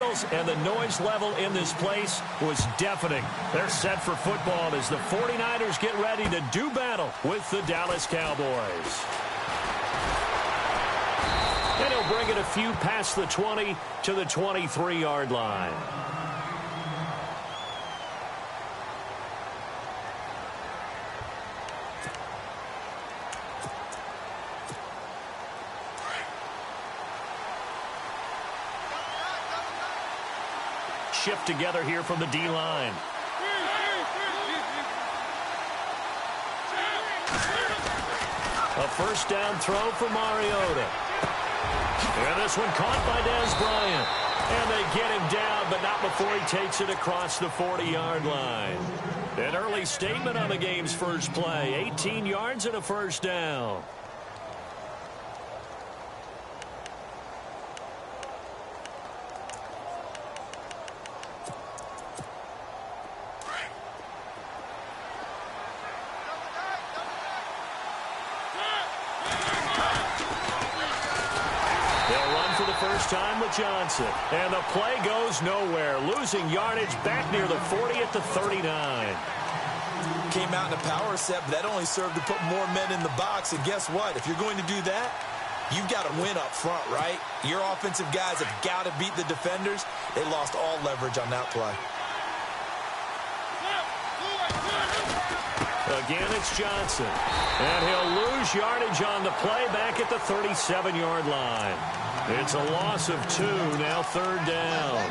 And the noise level in this place was deafening. They're set for football as the 49ers get ready to do battle with the Dallas Cowboys. And he'll bring it a few past the 20 to the 23-yard line. Shift together here from the D-line. A first down throw for Mariota. And this one caught by Dez Bryant. And they get him down, but not before he takes it across the 40-yard line. An early statement on the game's first play. 18 yards and a first down. Time with Johnson. And the play goes nowhere. Losing yardage back near the 40 at the 39. Came out in a power set, but that only served to put more men in the box. And guess what? If you're going to do that, you've got to win up front, right? Your offensive guys have got to beat the defenders. They lost all leverage on that play. Again, it's Johnson. And he'll lose yardage on the play back at the 37-yard line. It's a loss of 2, now third down.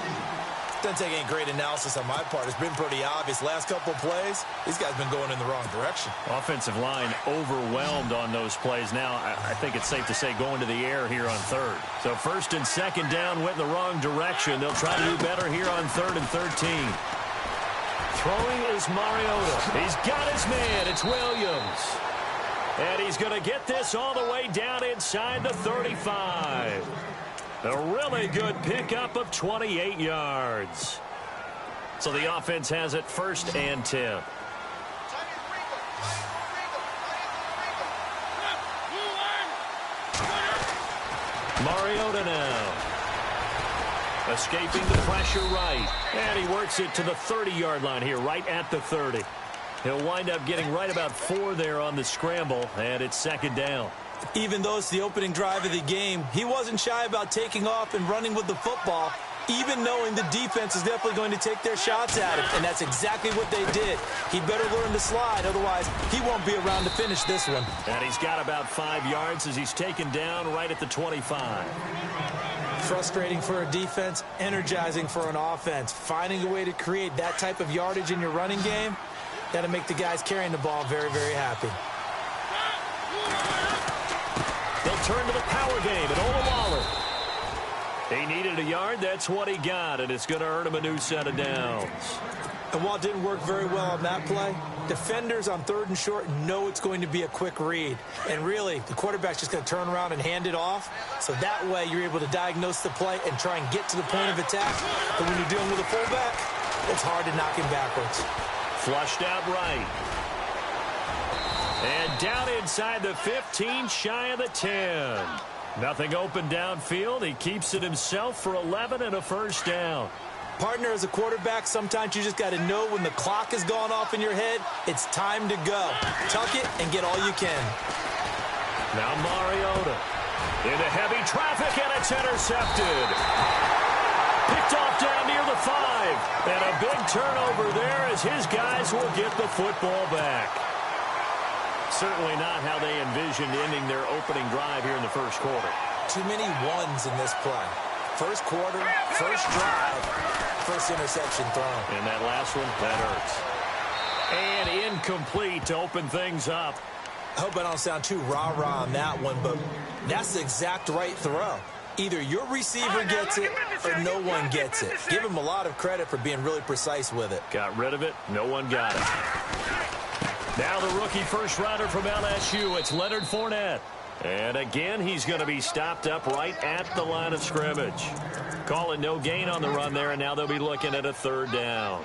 Doesn't take any great analysis on my part. It's been pretty obvious. Last couple of plays, these guys have been going in the wrong direction. Offensive line overwhelmed on those plays. Now, I think it's safe to say going to the air here on third. So first and second down went in the wrong direction. They'll try to do better here on 3rd and 13. Throwing is Mariota. He's got his man. It's Williams. And he's going to get this all the way down inside the 35. A really good pickup of 28 yards. So the offense has it 1st and 10. Mariota now. Escaping the pressure right. And he works it to the 30-yard line here, right at the 30. He'll wind up getting right about 4 there on the scramble, and it's 2nd down. Even though it's the opening drive of the game, he wasn't shy about taking off and running with the football, even knowing the defense is definitely going to take their shots at him, and that's exactly what they did. He better learn to slide, otherwise he won't be around to finish this one. And he's got about 5 yards as he's taken down right at the 25. Frustrating for a defense, energizing for an offense. Finding a way to create that type of yardage in your running game, that'll make the guys carrying the ball very, very happy. They'll turn to the power game at Olawale. He needed a yard. That's what he got, and it's going to earn him a new set of downs. And while it didn't work very well on that play, defenders on 3rd and short know it's going to be a quick read. And really, the quarterback's just going to turn around and hand it off. So that way, you're able to diagnose the play and try and get to the point of attack. But when you're dealing with a fullback, it's hard to knock him backwards. Flushed out right. And down inside the 15, shy of the 10. Nothing open downfield. He keeps it himself for 11 and a first down. Partner, as a quarterback, sometimes you just got to know when the clock has gone off in your head, it's time to go. Tuck it and get all you can. Now Mariota into heavy traffic, and it's intercepted. Picked off down near the 5. And a big turnover there as his guys will get the football back. Certainly not how they envisioned ending their opening drive here in the first quarter. Too many ones in this play. First quarter, first drive, first interception thrown. And that last one, that hurts. And incomplete to open things up. I hope I don't sound too rah-rah on that one, but that's the exact right throw. Either your receiver gets it or no one gets it. Give him a lot of credit for being really precise with it. Got rid of it. No one got it. Now the rookie first rounder from LSU, it's Leonard Fournette. And again, he's going to be stopped up right at the line of scrimmage. Calling no gain on the run there, and now they'll be looking at a 3rd down.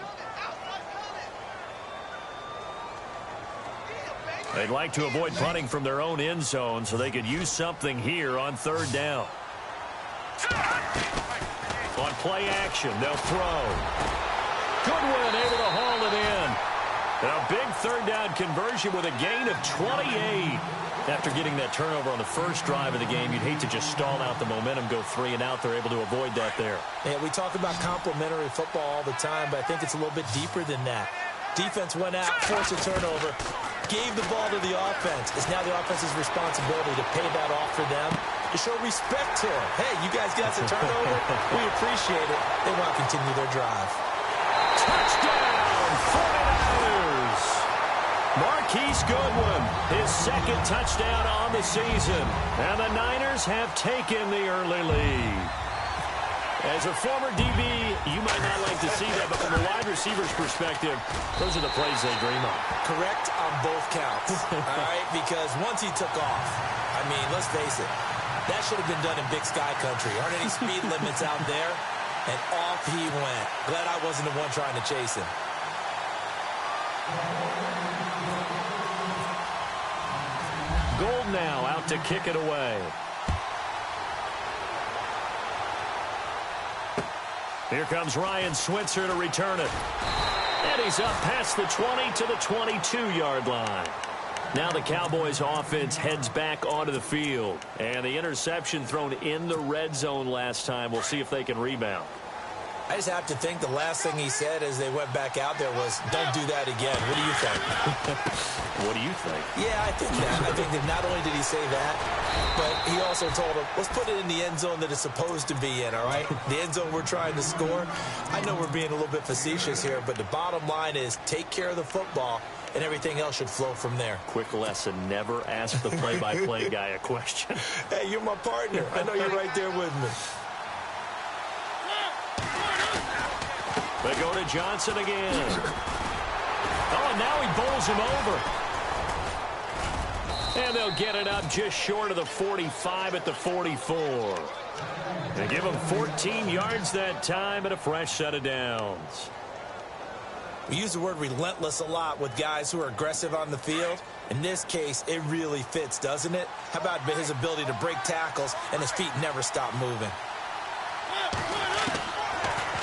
They'd like to avoid punting from their own end zone so they could use something here on 3rd down. On play action, they'll throw. Goodwin able to haul it in. A big third down conversion with a gain of 28. After getting that turnover on the first drive of the game, you'd hate to just stall out the momentum, go 3 and out. They're able to avoid that there. Yeah, we talk about complementary football all the time, but I think it's a little bit deeper than that. Defense went out, forced a turnover, gave the ball to the offense. It's now the offense's responsibility to pay that off for them, to show respect to them. Hey, you guys got the turnover. We appreciate it. They want to continue their drive. Touchdown, 49ers. Marquise Goodwin, his second touchdown on the season. And the Niners have taken the early lead. As a former DB, you might not like to see that, but from a wide receiver's perspective, those are the plays they dream of. Correct on both counts, all right? Because once he took off, I mean, let's face it, that should have been done in Big Sky Country. Aren't any speed limits out there? And off he went. Glad I wasn't the one trying to chase him. Gold now out to kick it away. Here comes Ryan Switzer to return it. And he's up past the 20 to the 22-yard line. Now the Cowboys offense heads back onto the field. And the interception thrown in the red zone last time. We'll see if they can rebound. I just have to think the last thing he said as they went back out there was, don't do that again. What do you think? What do you think? Yeah, I think that. I think that not only did he say that, but he also told him, let's put it in the end zone that it's supposed to be in, all right? The end zone we're trying to score. I know we're being a little bit facetious here, but the bottom line is take care of the football, and everything else should flow from there. Quick lesson, never ask the play-by-play guy a question. Hey, you're my partner. I know you're right there with me. They go to Johnson again. Oh, and now he bowls him over. And they'll get it up just short of the 45 at the 44. They give him 14 yards that time and a fresh set of downs. We use the word relentless a lot with guys who are aggressive on the field. In this case, it really fits, doesn't it? How about his ability to break tackles and his feet never stop moving?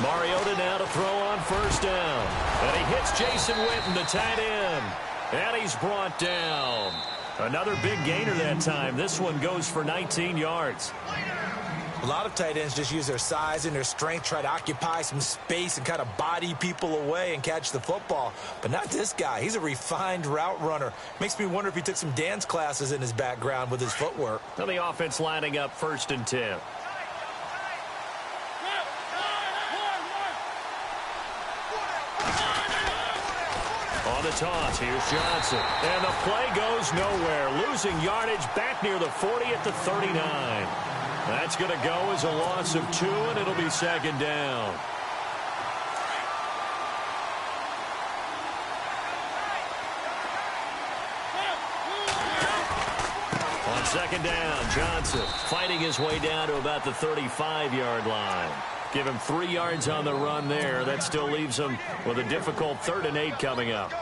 Mariota now to throw on first down. And he hits Jason Witten, the tight end. And he's brought down. Another big gainer that time. This one goes for 19 yards. A lot of tight ends just use their size and their strength, try to occupy some space and kind of body people away and catch the football. But not this guy. He's a refined route runner. Makes me wonder if he took some dance classes in his background with his footwork. Now the offense lining up 1st and 10. On the toss, here's Johnson. And the play goes nowhere. Losing yardage back near the 40 at the 39. That's going to go as a loss of 2, and it'll be 2nd down. On 2nd down, Johnson fighting his way down to about the 35-yard line. Give him 3 yards on the run there. That still leaves him with a difficult 3rd and 8 coming up.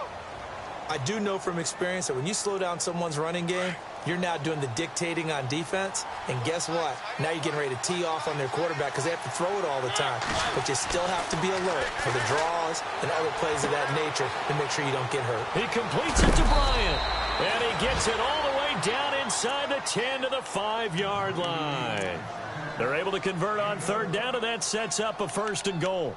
I do know from experience that when you slow down someone's running game, you're now doing the dictating on defense. And guess what? Now you're getting ready to tee off on their quarterback because they have to throw it all the time. But you still have to be alert for the draws and other plays of that nature to make sure you don't get hurt. He completes it to Bryant. And he gets it all the way down inside the 10 to the 5-yard line. They're able to convert on 3rd down, and that sets up a 1st and goal.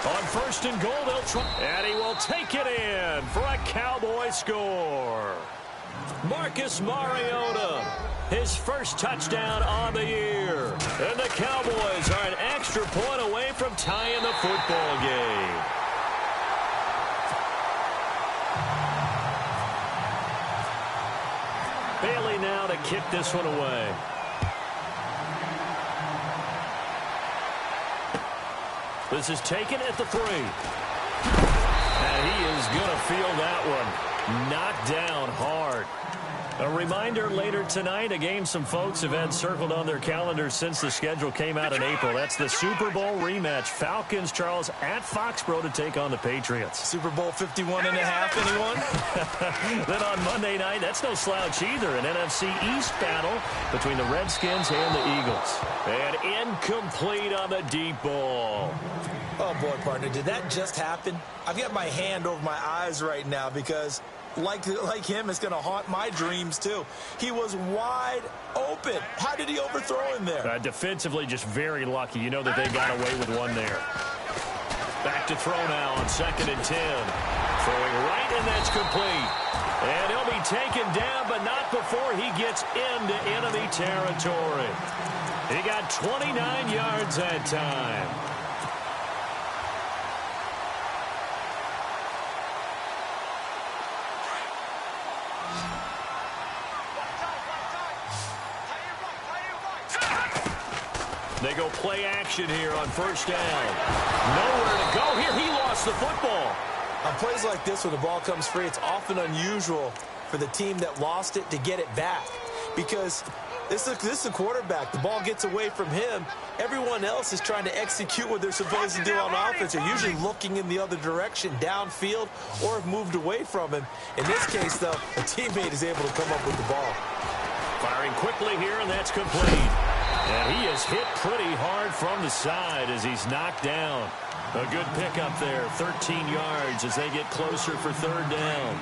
On 1st and goal, they'll try. And he will take it in for a Cowboy score. Marcus Mariota, his first touchdown on the year. And the Cowboys are an extra point away from tying the football game. Bailey now to kick this one away. This is taken at the 3. And he is going to feel that one. Knocked down hard. A reminder later tonight, a game some folks have had circled on their calendars since the schedule came out in April. That's the Super Bowl rematch. Falcons, Charles, at Foxborough to take on the Patriots. Super Bowl 51 and a half, anyone? Then on Monday night, that's no slouch either. An NFC East battle between the Redskins and the Eagles. And incomplete on the deep ball. Oh, boy, partner, did that just happen? I've got my hand over my eyes right now because, like him, it's going to haunt my dreams, too. He was wide open. How did he overthrow him there? Defensively, just very lucky. You know that they got away with one there. Back to throw now on 2nd and 10. Throwing right, and that's complete. And he'll be taken down, but not before he gets into enemy territory. He got 29 yards that time. They go play action here on 1st down. Nowhere to go here. He lost the football. On plays like this, when the ball comes free, it's often unusual for the team that lost it to get it back. Because this is a quarterback. The ball gets away from him. Everyone else is trying to execute what they're supposed to do on offense. They're usually looking in the other direction, downfield, or have moved away from him. In this case, though, a teammate is able to come up with the ball. Firing quickly here, and that's complete. And he is hit pretty hard from the side as he's knocked down. A good pickup there, 13 yards as they get closer for 3rd down.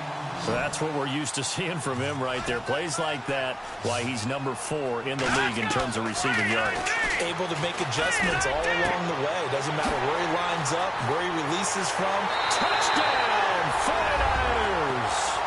So that's what we're used to seeing from him right there. Plays like that, why he's number 4 in the league in terms of receiving yardage. Able to make adjustments all along the way. Doesn't matter where he lines up, where he releases from. Touchdown, 49ers!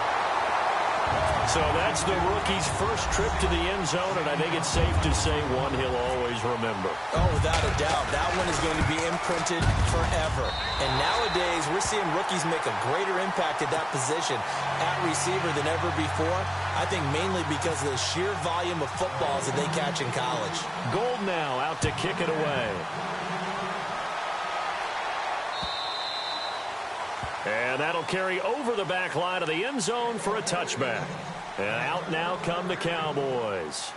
So that's the rookie's first trip to the end zone, and I think it's safe to say one he'll always remember. Oh, without a doubt. That one is going to be imprinted forever. And nowadays, we're seeing rookies make a greater impact at that position at receiver than ever before. I think mainly because of the sheer volume of footballs that they catch in college. Gold now out to kick it away. And that'll carry over the back line of the end zone for a touchback. And out now come the Cowboys.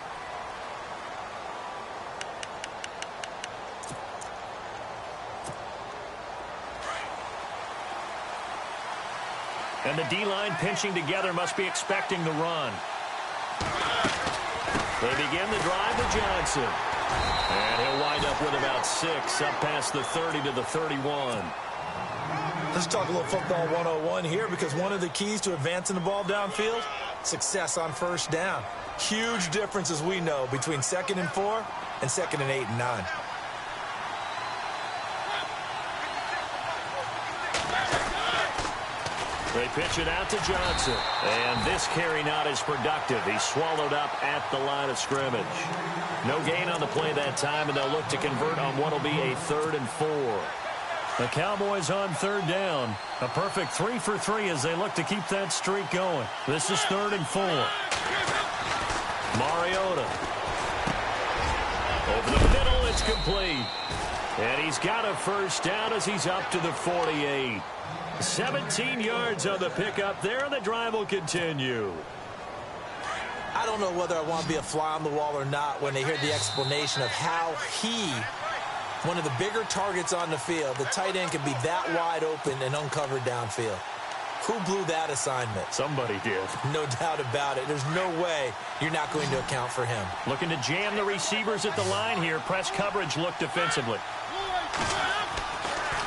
And the D-line pinching together must be expecting the run. They begin the drive to Johnson. And he'll wind up with about 6 up past the 30 to the 31. Let's talk a little football 101 here, because one of the keys to advancing the ball downfield, success on 1st down. Huge difference, as we know, between 2nd and 4 and 2nd and 8 and 9. They pitch it out to Johnson. And this carry not as productive. He's swallowed up at the line of scrimmage. No gain on the play that time, and they'll look to convert on what will be a 3rd and 4. The Cowboys on 3rd down. A perfect 3 for 3 as they look to keep that streak going. This is 3rd and 4. Mariota. Over the middle, it's complete. And he's got a 1st down as he's up to the 48. 17 yards on the pickup there, and the drive will continue. I don't know whether I want to be a fly on the wall or not when they hear the explanation of how he, one of the bigger targets on the field, the tight end, can be that wide open and uncovered downfield. Who blew that assignment? Somebody did. No doubt about it. There's no way you're not going to account for him. Looking to jam the receivers at the line here. Press coverage look defensively.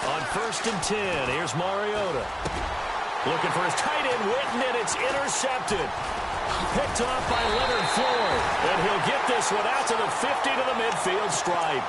On 1st and 10, here's Mariota. Looking for his tight end, Witten, and it's intercepted. Picked off by Leonard Floyd. And he'll get this one out to the 50 to the midfield stripe.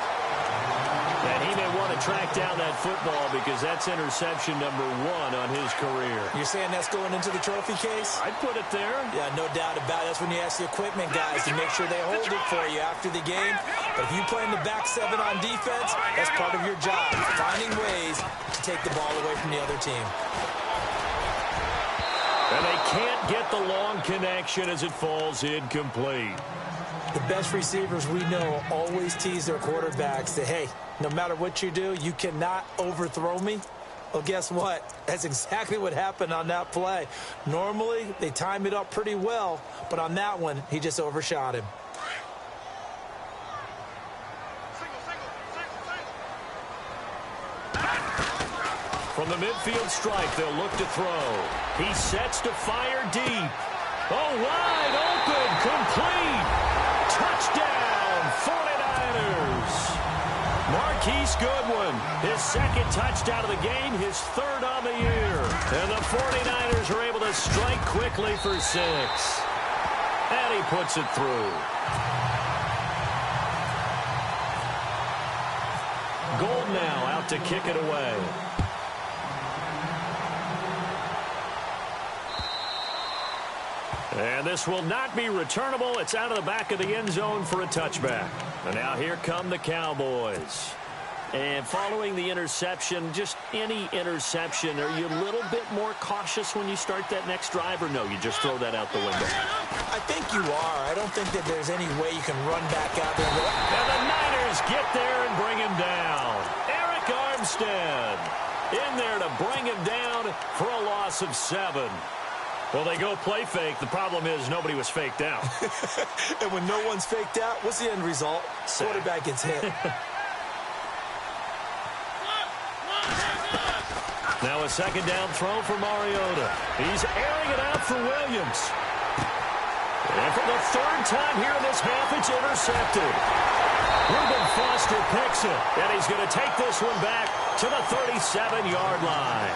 And he may want to track down that football because that's interception number 1 on his career. You're saying that's going into the trophy case? I'd put it there. Yeah, no doubt about it. That's when you ask the equipment guys to make sure they hold it for you after the game. But if you play in the back 7 on defense, that's part of your job, finding ways to take the ball away from the other team. And they can't get the long connection as it falls incomplete. The best receivers we know always tease their quarterbacks that, hey, no matter what you do, you cannot overthrow me. Well, guess what? That's exactly what happened on that play. Normally, they time it up pretty well, but on that one, he just overshot him. From the midfield stripe, they'll look to throw. He sets to fire deep. Oh, wide open, complete. Touchdown, 49ers. Marquise Goodwin, his second touchdown of the game, his third on the year. And the 49ers are able to strike quickly for 6. And he puts it through. Gold now out to kick it away. And this will not be returnable. It's out of the back of the end zone for a touchback. And now here come the Cowboys. And following the interception, just any interception, are you a little bit more cautious when you start that next drive, or no, you just throw that out the window? I think you are. I don't think that there's any way you can run back out there. And the Niners get there and bring him down. Eric Armstead in there to bring him down for a loss of 7. Well, they go play fake. The problem is nobody was faked out. And when no one's faked out, what's the end result? Quarterback gets hit. Now a second down throw for Mariota. He's airing it out for Williams. And for the third time here in this half, it's intercepted. Reuben Foster picks it, and he's going to take this one back to the 37-yard line.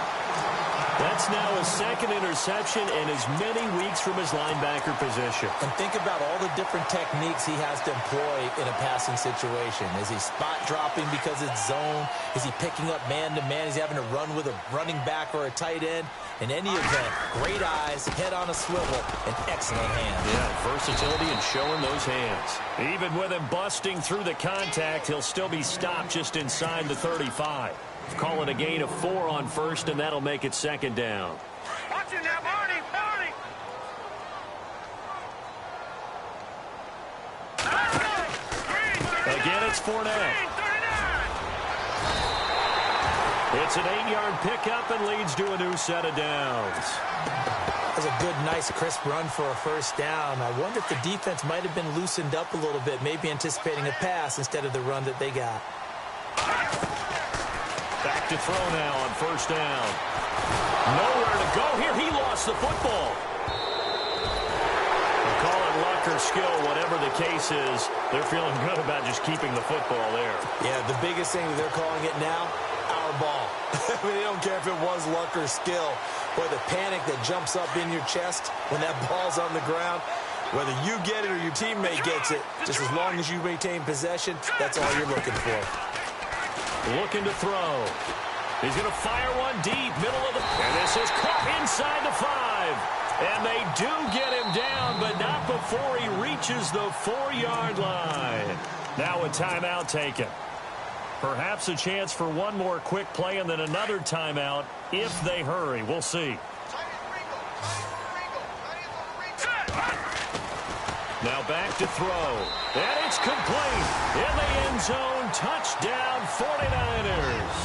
That's now his second interception in as many weeks from his linebacker position. And think about all the different techniques he has to employ in a passing situation. Is he spot dropping because it's zone? Is he picking up man-to-man? Is he having to run with a running back or a tight end? In any event, great eyes, head on a swivel, and excellent hands. Yeah, versatility and showing those hands. Even with him busting through the contact, he'll still be stopped just inside the 35. Call it a gain of 4 on first, and that'll make it second down. Watch it now, Barney, Barney. Again, it's Fournette. It's an 8-yard pickup and leads to a new set of downs. That's a good, nice, crisp run for a first down. I wonder if the defense might have been loosened up a little bit, maybe anticipating a pass instead of the run that they got. Back to throw now on first down. Nowhere to go here. He lost the football. They'll call it luck or skill, whatever the case is. They're feeling good about just keeping the football there. Yeah, the biggest thing that they're calling it now, our ball. I mean, they don't care if it was luck or skill. Boy, the panic that jumps up in your chest when that ball's on the ground, whether you get it or your teammate gets it, just as long as you maintain possession, that's all you're looking for. Looking to throw. He's going to fire one deep, middle of the... And this is caught inside the 5. And they do get him down, but not before he reaches the 4-yard line. Now a timeout taken. Perhaps a chance for one more quick play and then another timeout if they hurry. We'll see. Now back to throw. And it's complete. In the end zone, touchdown 49ers.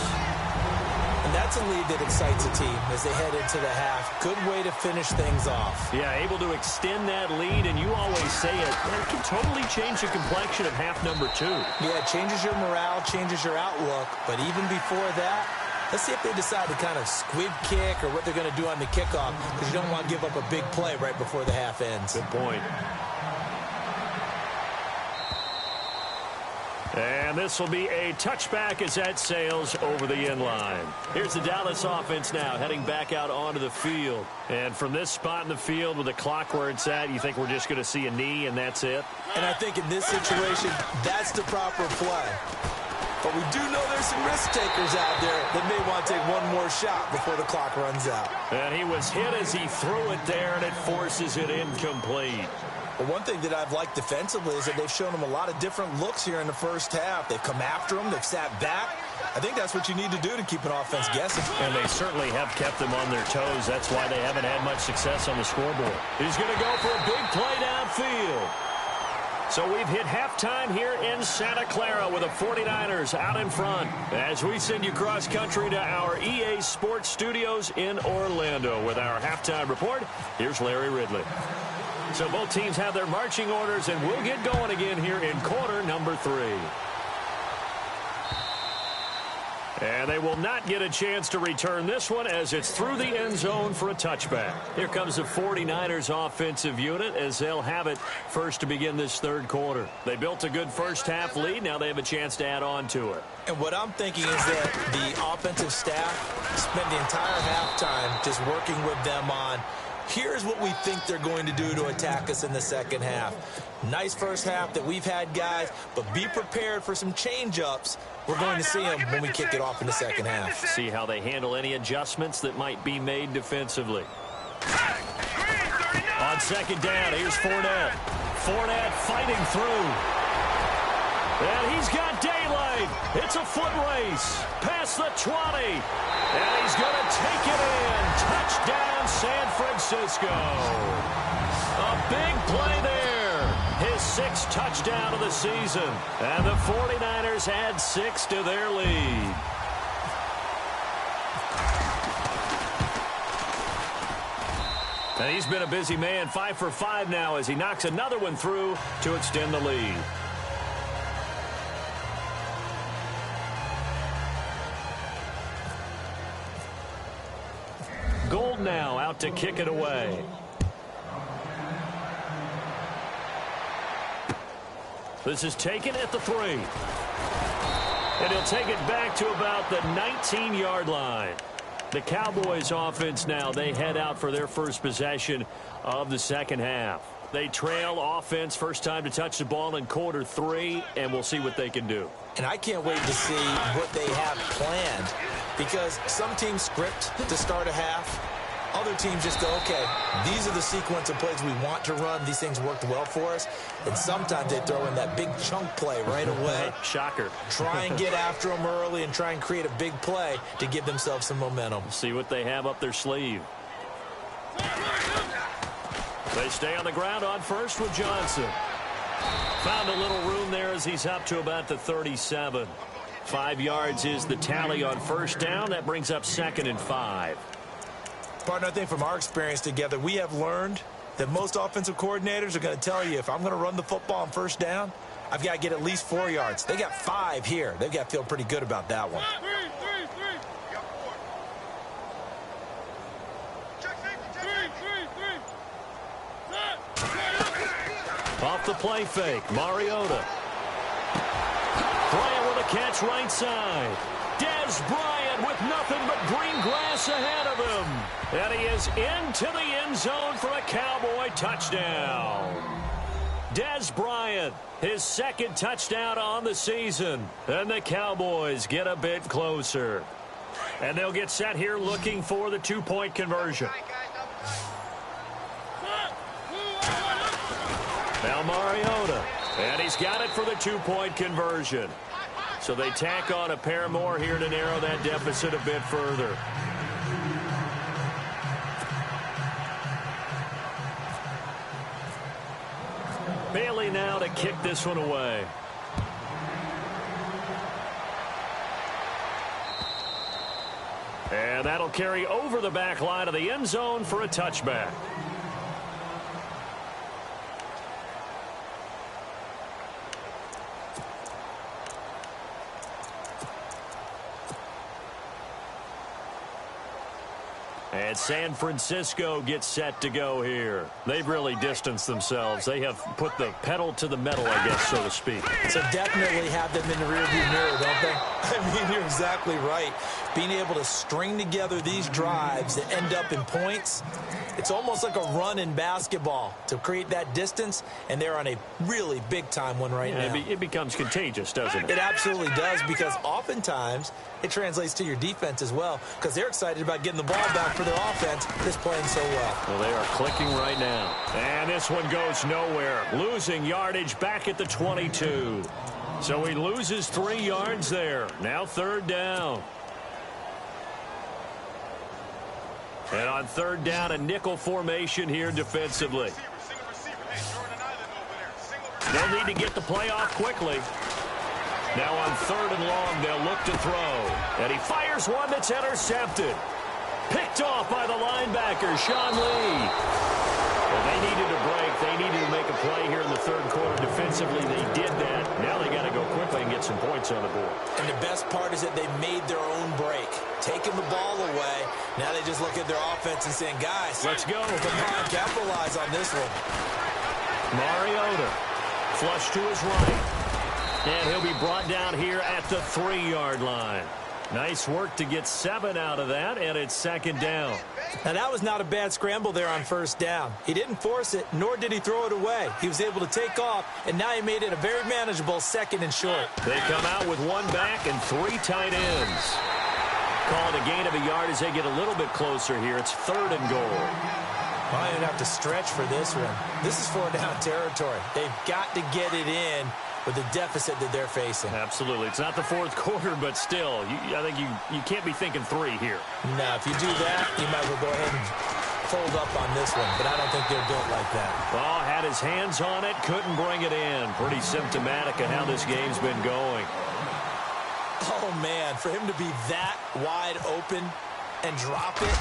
And that's a lead that excites a team as they head into the half. Good way to finish things off. Yeah, able to extend that lead, and you always say it can totally change the complexion of half number 2. Yeah, it changes your morale, changes your outlook. But even before that, let's see if they decide to kind of squib kick or what they're going to do on the kickoff, because you don't want to give up a big play right before the half ends. Good point. And this will be a touchback as that sails over the end line. Here's the Dallas offense now heading back out onto the field. And from this spot in the field with the clock where it's at, you think we're just going to see a knee and that's it? And I think in this situation, that's the proper play. But we do know there's some risk takers out there that may want to take one more shot before the clock runs out. And he was hit as he threw it there, and it forces it incomplete. Well, one thing that I've liked defensively is that they've shown them a lot of different looks here in the first half. They've come after them. They've sat back. I think that's what you need to do to keep an offense guessing. And they certainly have kept them on their toes. That's why they haven't had much success on the scoreboard. He's going to go for a big play downfield. So we've hit halftime here in Santa Clara with the 49ers out in front. As we send you cross-country to our EA Sports Studios in Orlando with our halftime report, here's Larry Ridley. So both teams have their marching orders, and we'll get going again here in quarter number 3. And they will not get a chance to return this one as it's through the end zone for a touchback. Here comes the 49ers offensive unit as they'll have it first to begin this third quarter. They built a good first half lead. Now they have a chance to add on to it. And what I'm thinking is that the offensive staff spent the entire halftime just working with them on, here's what we think they're going to do to attack us in the second half. Nice first half that we've had, guys, but be prepared for some change-ups. We're going to see them when we kick it off in the second half. See how they handle any adjustments that might be made defensively. On second down, here's Fournette. Fournette fighting through. And he's got daylight. It's a foot race. Past the 20. And he's going to take it in. Touchdown, San Francisco. A big play there. His 6th touchdown of the season. And the 49ers add 6 to their lead. And he's been a busy man. 5 for 5 now as he knocks another one through to extend the lead. Gold now out to kick it away. This is taken at the 3. And he'll take it back to about the 19-yard line. The Cowboys offense now, they head out for their first possession of the second half. They trail offense, first time to touch the ball in quarter 3, and we'll see what they can do. And I can't wait to see what they have planned, because some teams script to start a half. Other teams just go, okay, these are the sequence of plays we want to run. These things worked well for us. And sometimes they throw in that big chunk play right away. Shocker. Try and get after them early and try and create a big play to give themselves some momentum. See what they have up their sleeve. They stay on the ground on first with Johnson. Found a little room there as he's up to about the 37. 5 yards is the tally on first down. That brings up 2nd and 5. Partner, I think from our experience together, we have learned that most offensive coordinators are going to tell you, if I'm going to run the football on first down, I've got to get at least 4 yards. They got 5 here. They've got to feel pretty good about that one. Off the play fake, Mariota. Bryant with a catch right side. Dez Bryant with nothing but green grass ahead of him. And he is into the end zone for a Cowboy touchdown. Dez Bryant, his 2nd touchdown on the season. And the Cowboys get a bit closer. And they'll get set here looking for the 2-point conversion. Now Mariota. And he's got it for the 2-point conversion. So they tack on a pair more here to narrow that deficit a bit further. Bailey now to kick this one away. And that'll carry over the back line of the end zone for a touchback. And San Francisco gets set to go here. They've really distanced themselves. They have put the pedal to the metal, I guess, so to speak. So definitely have them in the rearview mirror, don't they? I mean, you're exactly right. Being able to string together these drives that end up in points, it's almost like a run in basketball to create that distance, and they're on a really big-time one right now. It becomes contagious, doesn't it? It absolutely does, because oftentimes it translates to your defense as well, because they're excited about getting the ball back for their offense that's playing so well. Well, they are clicking right now. And this one goes nowhere. Losing yardage back at the 22. So he loses 3 yards there. Now 3rd down. And on 3rd down, a nickel formation here defensively. They'll need to get the play off quickly. Now on 3rd and long, they'll look to throw. And he fires one that's intercepted. Picked off by the linebacker, Sean Lee. Well, they needed a break. They needed to make a play here in the 3rd quarter. Defensively, they did that. Now they got to go quickly and get some points on the board. And the best part is that they made their own break. Taking the ball away. Now they just look at their offense and saying, guys, let's go. Come on, capitalize on this one. Mariota, flush to his right. And he'll be brought down here at the 3-yard line. Nice work to get 7 out of that, and it's 2nd down. Now, that was not a bad scramble there on 1st down. He didn't force it, nor did he throw it away. He was able to take off, and now he made it a very manageable 2nd and short. They come out with 1 back and 3 tight ends. Call it a gain of a yard as they get a little bit closer here. It's 3rd and goal. I don't have to stretch for this one. This is 4-down territory. They've got to get it in with the deficit that they're facing. Absolutely. It's not the 4th quarter, but still, I think you can't be thinking 3 here. No, if you do that, you might as well go ahead and fold up on this one, but I don't think they're built like that. Well, had his hands on it, couldn't bring it in. Pretty symptomatic of how this game's been going. Oh, man, for him to be that wide open and drop it,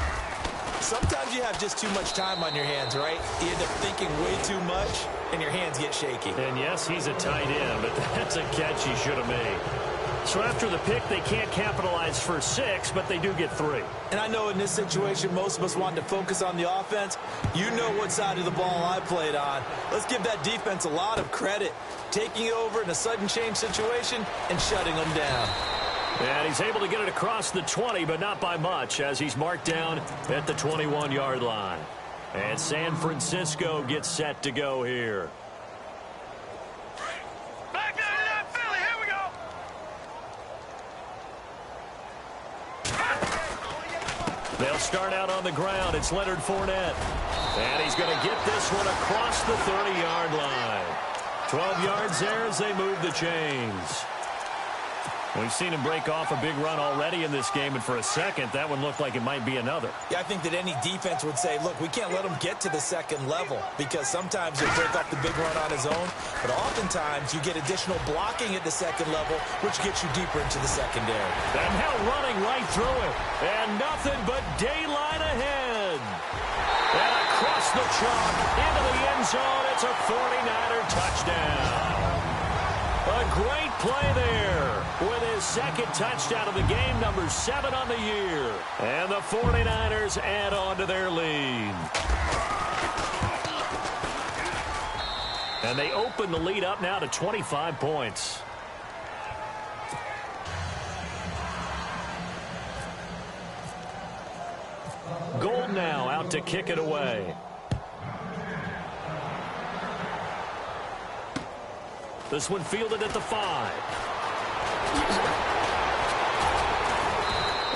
sometimes you have just too much time on your hands, right? You end up thinking way too much, and your hands get shaky. And, yes, he's a tight end, but that's a catch he should have made. So after the pick, they can't capitalize for 6, but they do get 3. And I know in this situation, most of us want to focus on the offense. You know what side of the ball I played on. Let's give that defense a lot of credit. Taking over in a sudden change situation and shutting them down. And he's able to get it across the 20, but not by much, as he's marked down at the 21-yard line. And San Francisco gets set to go here. Back down to that Philly. Here we go. They'll start out on the ground. It's Leonard Fournette. And he's going to get this one across the 30-yard line. 12 yards there as they move the chains. We've seen him break off a big run already in this game, and for a second, that one looked like it might be another. Yeah, I think that any defense would say, look, we can't let him get to the 2nd level, because sometimes he'll break off the big run on his own, but oftentimes you get additional blocking at the 2nd level, which gets you deeper into the secondary. And now running right through it, and nothing but daylight ahead. And across the chalk, into the end zone, it's a 49er touchdown. A great play there with his 2nd touchdown of the game, number 7 on the year. And the 49ers add on to their lead. And they open the lead up now to 25 points. Gold now out to kick it away. This one fielded at the 5.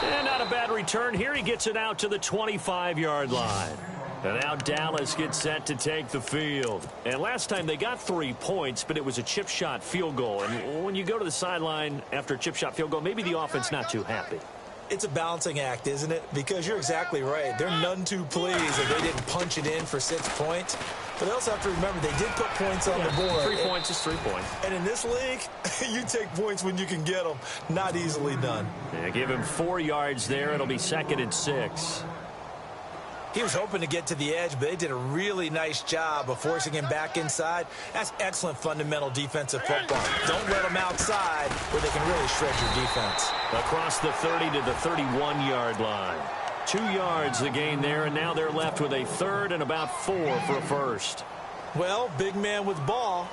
And not a bad return here. He gets it out to the 25-yard line. And now Dallas gets set to take the field. And last time they got 3 points, but it was a chip shot field goal. And when you go to the sideline after a chip shot field goal, maybe the offense not too happy. It's a balancing act, isn't it? Because you're exactly right. They're none too pleased that they didn't punch it in for 6 points. But they also have to remember they did put points on the board. 3 points is 3 points. And in this league, you take points when you can get them. Not easily done. Yeah, give him 4 yards there. It'll be 2nd and 6. He was hoping to get to the edge, but they did a really nice job of forcing him back inside. That's excellent fundamental defensive football. Don't let them outside where they can really shred your defense. Across the 30 to the 31-yard line. 2 yards the gain there, and now they're left with a 3rd and about 4 for a first. Well, big man with ball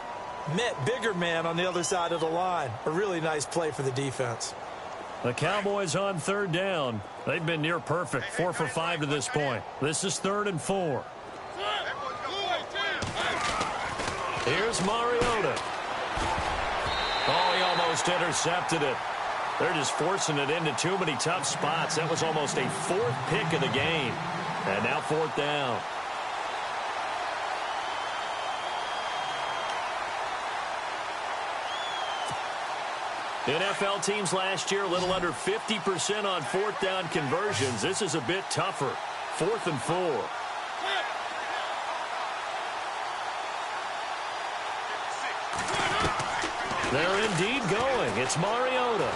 met bigger man on the other side of the line. A really nice play for the defense. The Cowboys on 3rd down. They've been near perfect, 4 for 5 to this point. This is 3rd and 4. Here's Mariota. Oh, he almost intercepted it. They're just forcing it into too many tough spots. That was almost a 4th pick of the game. And now 4th down. NFL teams last year, a little under 50% on 4th down conversions. This is a bit tougher. 4th and 4. They're indeed going. It's Mariota.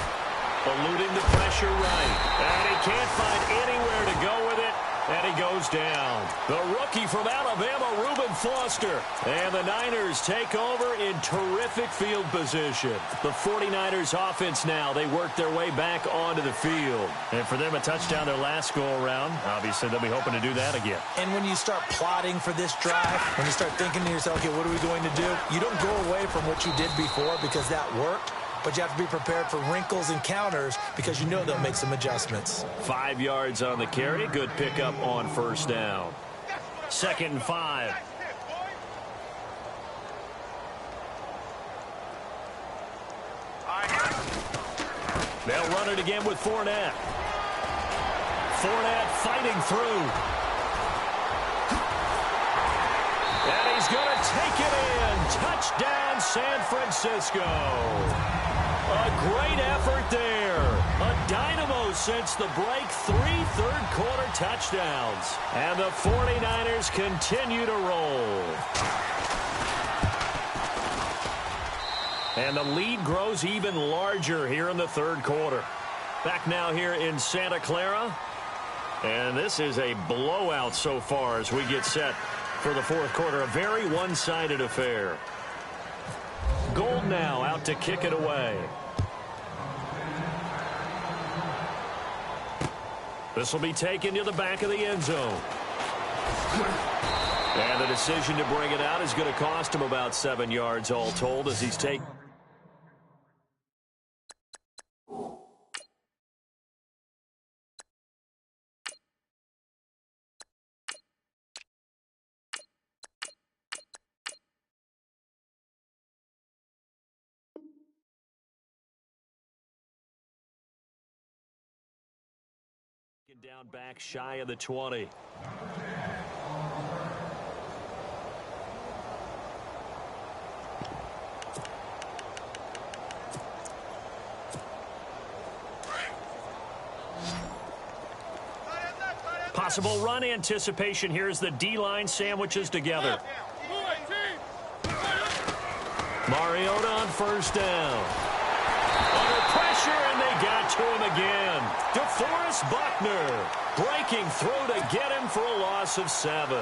Eluding the pressure right. And he can't find anywhere to go with it. And he goes down. The rookie from Alabama, Reuben Foster. And the Niners take over in terrific field position. The 49ers offense now, they work their way back onto the field. And for them, a touchdown their last go-around. Obviously, they'll be hoping to do that again. And when you start plotting for this drive, when you start thinking to yourself, okay, what are we going to do? You don't go away from what you did before because that worked. But you have to be prepared for wrinkles and counters because you know they'll make some adjustments. 5 yards on the carry. Good pickup on first down. 2nd and 5. They'll run it again with Fournette. Fournette fighting through. And he's going to take it in. Touchdown, San Francisco. A great effort there. A dynamo since the break. 3 third-quarter touchdowns. And the 49ers continue to roll. And the lead grows even larger here in the third quarter. Back now here in Santa Clara. And this is a blowout so far as we get set for the fourth quarter. A very one-sided affair. Gold now out to kick it away. This will be taken to the back of the end zone. And the decision to bring it out is going to cost him about 7 yards all told as he's taken. Down back shy of the 20. Possible run anticipation here as the D-line sandwiches together. Mariota on first down. Under pressure, and they got to him again. DeForest Buckner breaking through to get him for a loss of 7.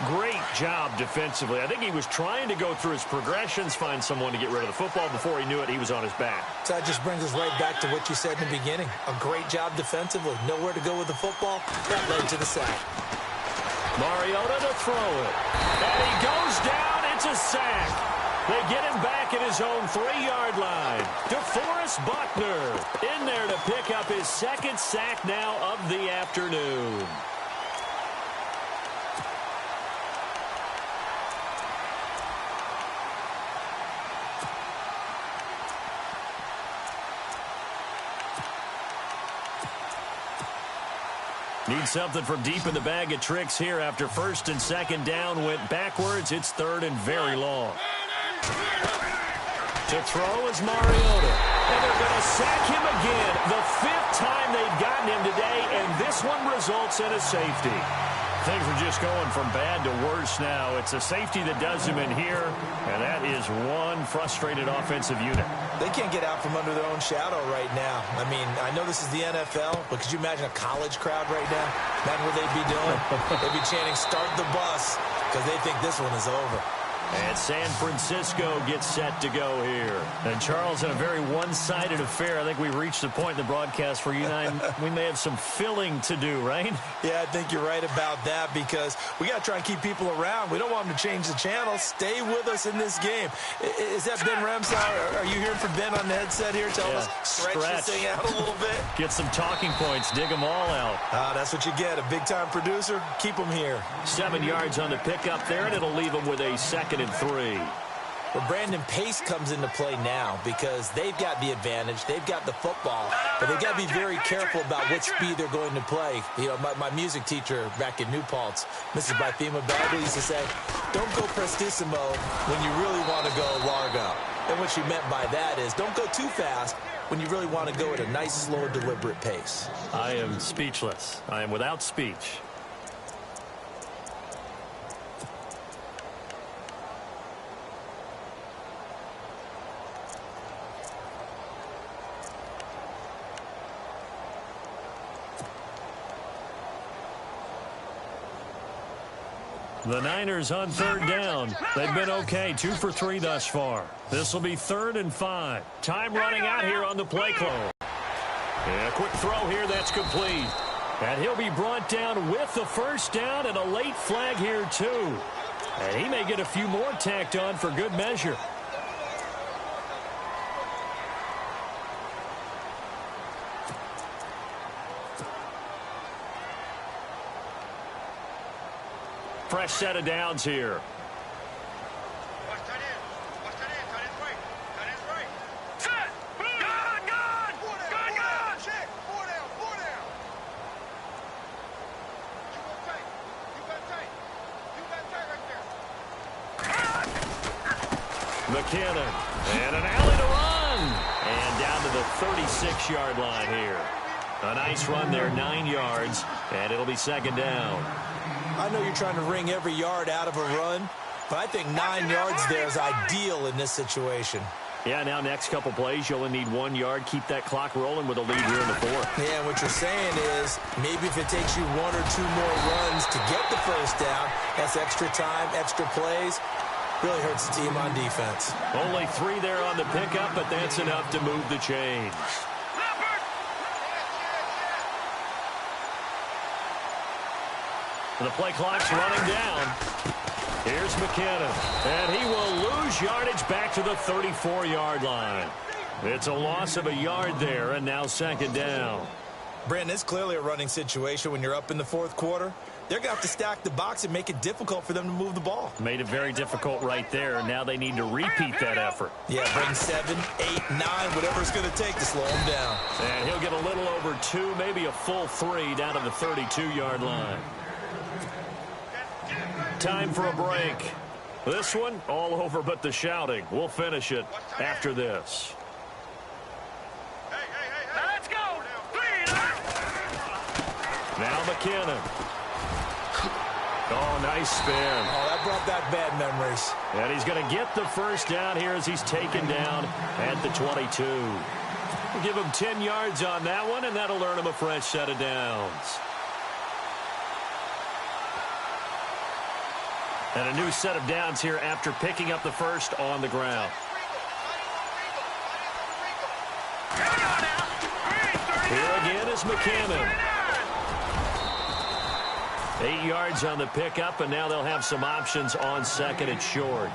Great job defensively. I think he was trying to go through his progressions, find someone to get rid of the football. Before he knew it, he was on his back. So that just brings us right back to what you said in the beginning. A great job defensively. Nowhere to go with the football. That led to the sack. Mariota to throw it. And he goes down. It's a sack. They get him back at his own 3-yard line. DeForest Buckner in there to pick up his second sack now of the afternoon. Need something from deep in the bag of tricks here after first and second down went backwards. It's third and very long. To throw is Mariota. And they're going to sack him again. The 5th time they've gotten him today, and this one results in a safety. Things are just going from bad to worse now. It's a safety that does him in here, and that is one frustrated offensive unit. They can't get out from under their own shadow right now. I mean, I know this is the NFL, but could you imagine a college crowd right now? Imagine what they'd be doing. They'd be chanting, "Start the bus," because they think this one is over. And San Francisco gets set to go here. And, Charles, in a very one-sided affair, I think we've reached the point in the broadcast where you and I, we may have some filling to do, right? Yeah, I think you're right about that because we got to try and keep people around. We don't want them to change the channel. Stay with us in this game. Is that Ben Ramsar? Are you hearing from Ben on the headset here? Tell us, stretch this thing out a little bit. Get some talking points. Dig them all out. That's what you get. A big-time producer. Keep them here. 7 yards on the pickup there, and it'll leave them with a 2nd and 3. Well, Brandon Pace comes into play now because they've got the advantage. They've got the football, but they've got to be very careful about what speed they're going to play. You know, my music teacher back in New Paltz, Mrs. Bythema Bagley, used to say, don't go prestissimo when you really want to go largo. And what she meant by that is don't go too fast when you really want to go at a nice, slow, deliberate pace. I am speechless. I am without speech. The Niners on third down. They've been okay, 2 for 3 thus far. This will be 3rd and 5. Time running out here on the play clock. And a quick throw here that's complete. And he'll be brought down with the first down and a late flag here too. And he may get a few more tacked on for good measure. Fresh set of downs here. Watch tight end. Watch tight end. Tight end's right. Tight end's right. Set. Gun. Gun. Check. 4 down. 4 down. You go tight. You got tight. You got tight right there. McKinnon. And an alley to run. And down to the 36-yard line here. A nice run there, 9 yards. And it'll be 2nd down. I know you're trying to wring every yard out of a run, but I think 9 yards there is ideal in this situation. Yeah, now next couple plays, you only need 1 yard. Keep that clock rolling with a lead here in the 4th. Yeah, and what you're saying is maybe if it takes you 1 or 2 more runs to get the first down, that's extra time, extra plays. Really hurts the team on defense. Only 3 there on the pickup, but that's enough to move the chains. The play clock's running down. Here's McKinnon. And he will lose yardage back to the 34-yard line. It's a loss of a yard there, and now 2nd down. Brandon, it's clearly a running situation when you're up in the 4th quarter. They're going to have to stack the box and make it difficult for them to move the ball. Made it very difficult right there. Now they need to repeat that effort. Yeah, bring 7, 8, 9, whatever it's going to take to slow him down. And he'll get a little over 2, maybe a full 3 down to the 32-yard line. Time for a break. This one, all over but the shouting. We'll finish it after this. Hey. Let's go. 3. Now McKinnon. Oh, nice spin. Oh, that brought back bad memories. And he's going to get the first down here as he's taken down at the 22. We'll give him 10 yards on that one, and that'll earn him a fresh set of downs. And a new set of downs here after picking up the first on the ground. Here again is McKinnon. 8 yards on the pickup, and now they'll have some options on 2nd and short.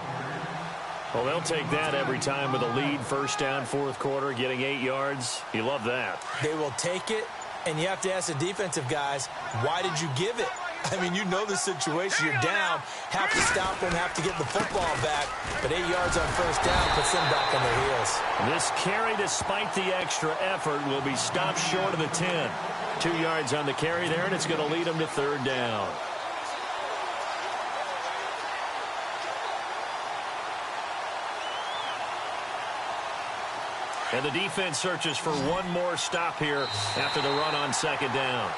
Well, they'll take that every time with a lead. First down, 4th quarter, getting 8 yards. You love that. They will take it, and you have to ask the defensive guys, why did you give it? I mean, you know the situation. You're down, have to stop them, have to get the football back. But 8 yards on first down puts them back on their heels. This carry, despite the extra effort, will be stopped short of the 10. 2 yards on the carry there, and it's going to lead them to 3rd down. And the defense searches for one more stop here after the run on 2nd down.